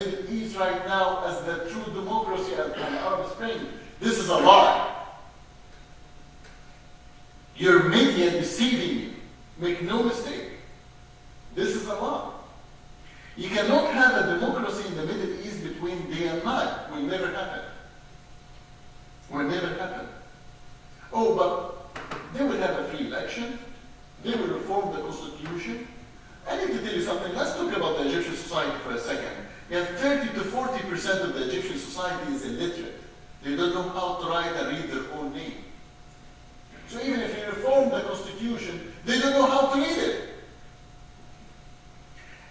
Middle East right now as the true democracy and Arab Spring. This is a lie. Your media deceiving you. Make no mistake. This is a lie. You cannot have a democracy in the Middle East between day and night. Will never happen. Will never happen. Oh, but they will have a free election. They will reform the constitution. I need to tell you something. Let's talk about the Egyptian society for a second. You have 30 to 40% of the Egyptian society is illiterate. They don't know how to write and read their own name. So even if you reform the constitution, they don't know how to read it.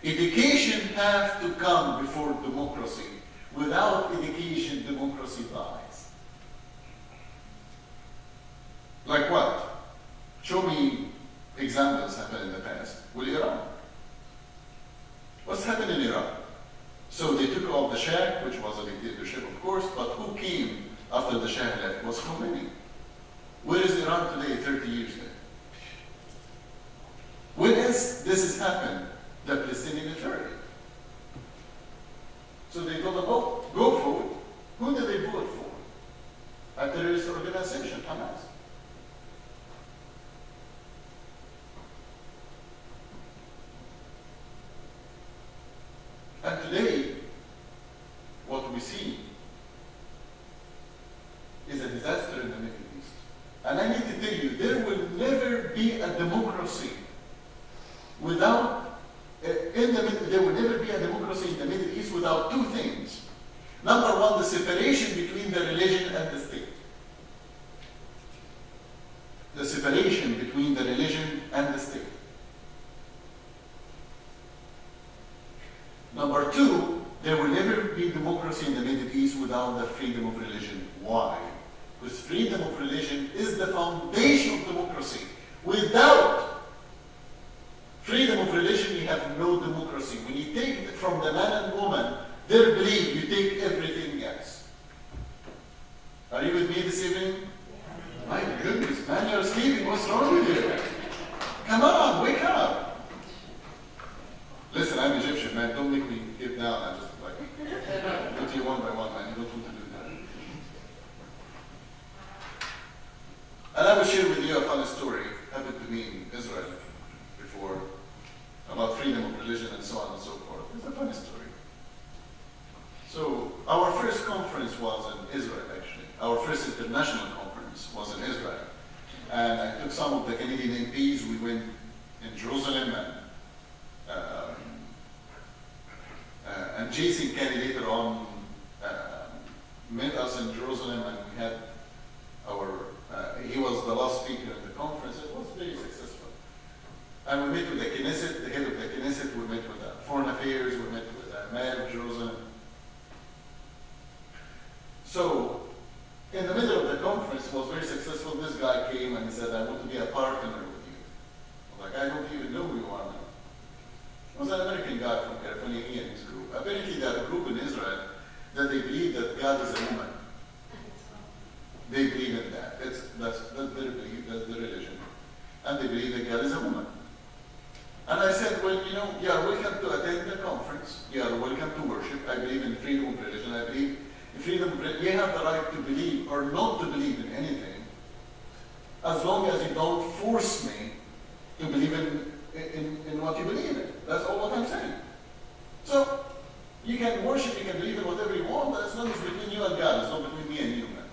Education has to come before democracy. Without education, democracy dies. Like what? Show me examples happened in the past. Well, Iran. What's happened in Iran? So they took off the Shah, which was a dictatorship, of course, but who came after the Shah left was Khomeini. Where is Iran today, 30 years later? When has this happened? The Palestinian Authority. So they told them, oh, go vote. Who did they vote for? A terrorist organization, Hamas. And today, what we see is a disaster in the Middle East. And I need to tell you, there will never be a democracy without, there will never be a democracy in the Middle East without two things. Number one, the separation between the religion and the state. The separation between the religion and the state. Number two, there will never be democracy in the Middle East without the freedom of religion. Why? Because freedom of religion is the foundation of democracy. Without freedom of religion, you have no democracy. When you take it from the man and woman, their belief, you take everything else. Are you with me this evening? Yeah. My goodness, man, you're sleeping. What's wrong with you? Come on, wake up. Listen, I'm Egyptian, man. Don't make me get down. I just like go to you one by one, man. You don't want to do that. And I will share with you a funny story happened to me in Israel before about freedom of religion and so on and so forth. It's a funny story. So our first conference was in Israel, actually. Our first international conference was in Israel. And I took some of the Canadian MPs. We went in Jerusalem and Jason Kennedy later on met us in Jerusalem, and we had he was the last speaker at the conference. It was very successful. And we met with the Knesset, the head of the Knesset, we met with the Foreign Affairs, we met with the Mayor of Jerusalem. So, in the middle of the conference, it was very successful. This guy came and he said, I want to be a partner with you. I was like, I don't even know who you are now. It was an American guy from California, he and his group. Apparently, they had a group in Israel that they believe that God is a woman. They believe in that. That's their belief, that's their religion. And they believe that God is a woman. And I said, well, you know, you are welcome to attend the conference. You are welcome to worship. I believe in freedom of religion. I believe in freedom of religion. You have the right to believe or not to believe in anything, as long as you don't force me to believe in what you believe in. That's all what I'm saying. So, you can worship, you can believe in whatever you want, but as long as it's between you and God, it's not between me and you, man.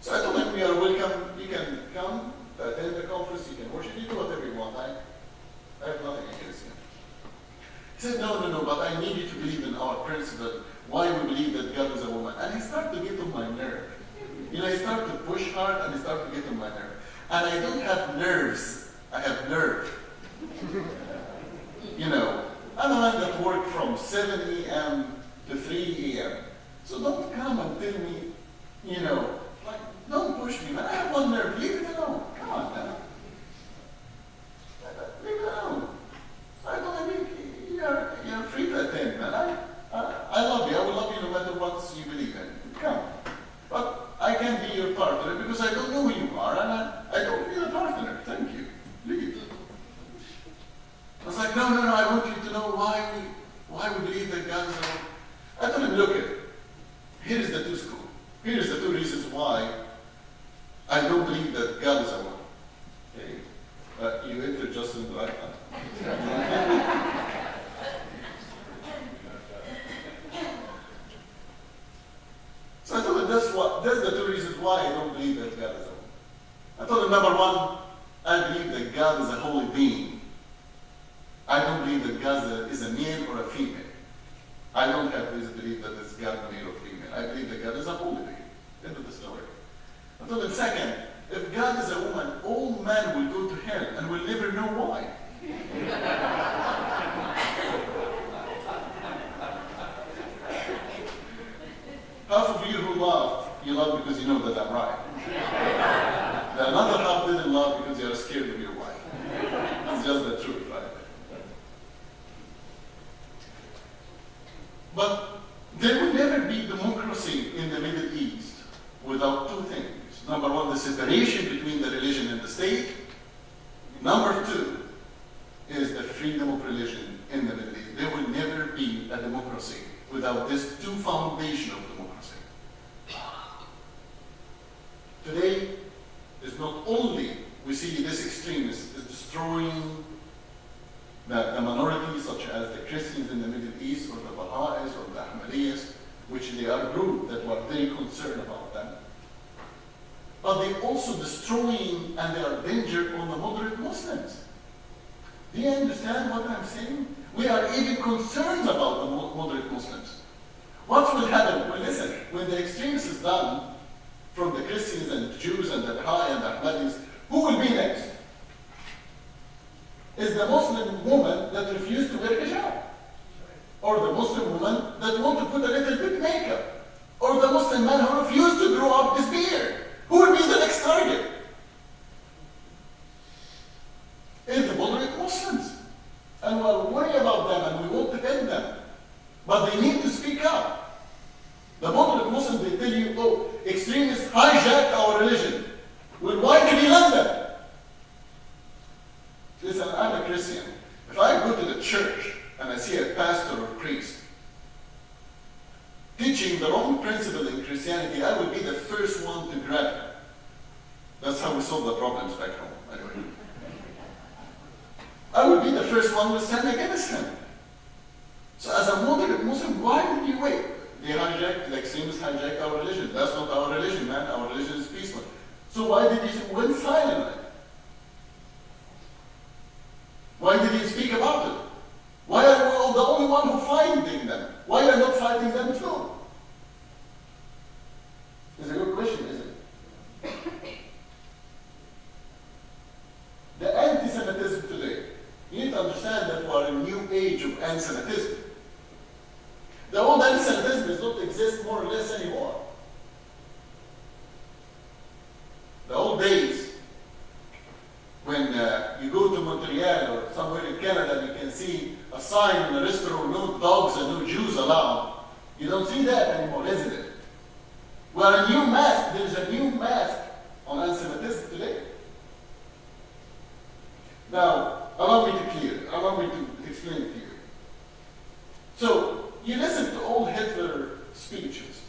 So I told him, we are welcome, you can come, attend the conference, you can worship, you do whatever you want. I have nothing against him. He said, no, but I need you to believe in our principle, why we believe that God is a woman. And he started to get on my nerve. You know, he started to push hard and he started to get on my nerve. And I don't have nerves, I have nerve. You know, I'm a man that work from 7 a.m. to 3 a.m. So don't come and tell me, you know, like, don't push me, man. I have one nerve. Leave it alone. Come on, man. Leave it alone. I mean, you're free to attend, man. I love you. I will love you no matter what you believe in. Come. But I can't be your partner because I don't know who you are, and I don't need a partner. Thank you. Leave. I was like, no, I want you to know why we believe that God is look at it. Here is the two schools. Here is the two reasons why I don't believe that God is a woman. Okay? You entered just in the right time. So I thought that's the two reasons why I don't believe that God is a woman. I thought number one, I believe that God is a holy being. I don't believe that God is a male or a female. I don't have reason to believe that it's God male or female. I believe that God is a holy being. End of the story. I thought that second, if God is a woman, all men will go to hell and will never know why. Half of you who laughed, you laughed because you know that I'm right. The another half didn't laugh because you are scared of your wife. It's just the truth, right? But there will never be democracy in the Middle East without two things. Number one, the separation between the religion and the state. Number two is the freedom of religion in the Middle East. There will never be a democracy without these two foundations of democracy. Today is not only we see this extremist is destroying the minorities such as the Christians in the Middle East or the Baha'is or the Ahmadiyas, which they are a group that were very concerned about them. But they're also destroying and they are danger on the moderate Muslims. Do you understand what I'm saying? We are even concerned about the moderate Muslims. What will happen? Well, listen, when the extremis is done from the Christians and the Jews and the Baha'i and the Ahmadis, who will be next? Is the Muslim woman that refused to wear hijab? Or the Muslim woman that want to put a little bit makeup? Or the Muslim man who refused to grow up his beard? Who will be the next target? It's the moderate Muslims. And we're worried about them and we won't defend them. But they need to speak up. The moderate Muslims, they tell you, oh, extremists hijacked our religion. Well, why did he let them? Listen, I'm a Christian. If I go to the church and I see a pastor or priest teaching the wrong principle in Christianity, I will be the first one to grab him. That's how we solve the problems back home, anyway. I will be the first one to stand against him. So as a moderate Muslim, why did you wait? The extremists hijacked our religion. That's not our religion, man. Our religion is peaceful. So why did you went silent? Why did you speak about it? Why are we all the only one who fighting them? Why are you not fighting them too? It's a good question, isn't it? The anti-Semitism today, you need to understand that we are in a new age of anti-Semitism. The old anti-Semitism does not exist more or less anymore. The old days, when you go to Montreal or somewhere in Canada, you can see a sign in a restaurant, no dogs and no Jews allowed. You don't see that anymore, isn't it? We are a new mask. There is a new mask on anti-Semitism today. Now, allow me to explain it to you. So, you listen to all Hitler speeches.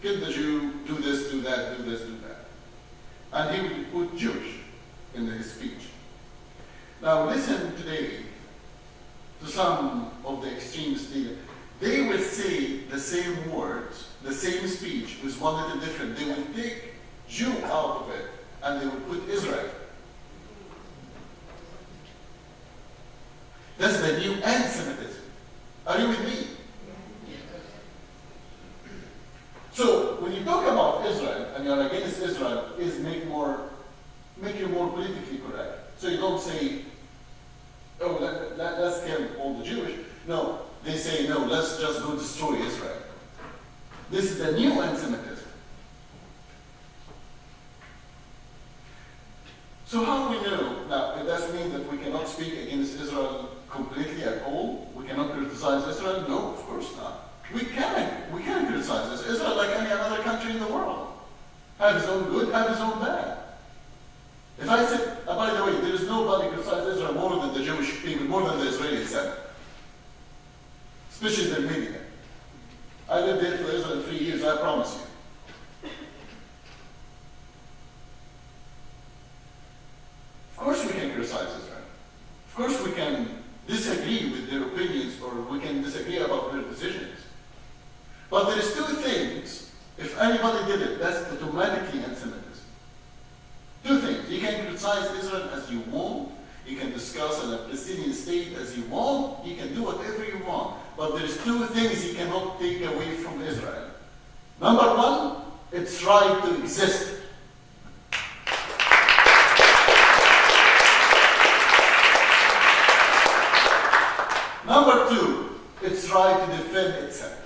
Kill the Jew, do this, do that, do this, do that. And he would put Jewish in his speech. Now listen today to some of the extremist leaders. They will say the same words, the same speech, with one little difference. They will take Jew out of it and they will put Israel. That's the new anti-Semitism. Are you with me? So when you talk about Israel and you're against Israel, is make you more politically correct. So you don't say, oh, let's kill all the Jewish. No, they say, no, let's just go destroy Israel. This is the new anti-Semitism. So how do we know? Now, it doesn't mean that we cannot speak against Israel completely at all. We cannot criticize Israel. No, of course not. We can criticize this. Israel, like any other country in the world, have his own good, have his own bad. If I said, by the way, there is nobody criticizes Israel more than the Jewish people, more than the Israelis said, especially the media. I lived there for Israel 3 years, I promise you. Of course we can criticize Israel. Of course we can disagree with their opinions, or we can disagree about their decisions. But there is two things, if anybody did it, that's automatically anti-Semitism. Two things. You can criticize Israel as you want. You can discuss a Palestinian state as you want. You can do whatever you want. But there's two things you cannot take away from Israel. Number one, its right to exist. Number two, its right to defend itself.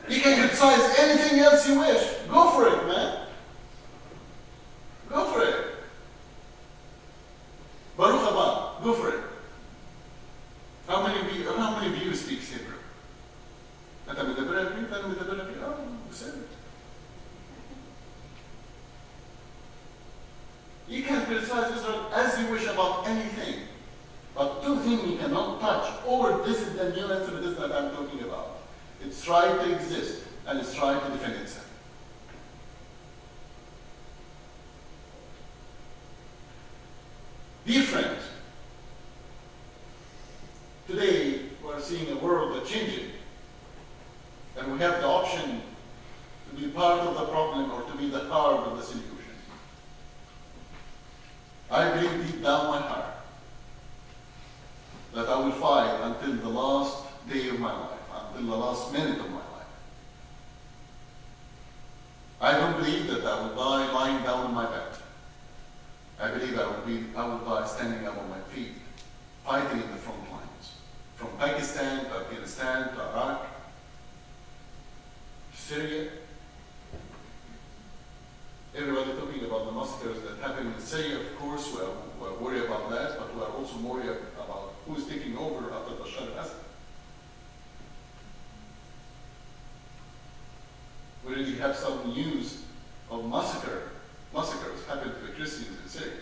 You can criticize anything else you wish. Go for it, man. Go for it. Baruch haba. Go for it. How many of you speaks Hebrew? אתה מדבר עברית, אני מדבר עברית. בסדר. You can criticize Israel as you wish about anything. But two things you cannot touch, or this is the new anti-Semitism that I'm talking about. Its right to exist and its right to defend itself. Dear friends, today we're seeing a world that's changing, and we have the option to be part of the problem or to be the part of the solution. I believe deep down my heart that I will fight until the last day of my life, until the last minute of my life. I don't believe that I will die lying down on my bed. I believe I will die standing up on my feet, fighting in the front lines. From Pakistan to Afghanistan to Iraq, Syria. Everybody talking about the massacres that happened in Syria, of course, we're worried about that, but we're also worried about who's taking over after Bashar al-Assad. We really have some news of massacres happened to the Christians in Syria.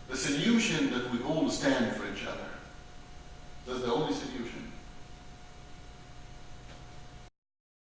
The solution that we all stand for each other. That's the only solution.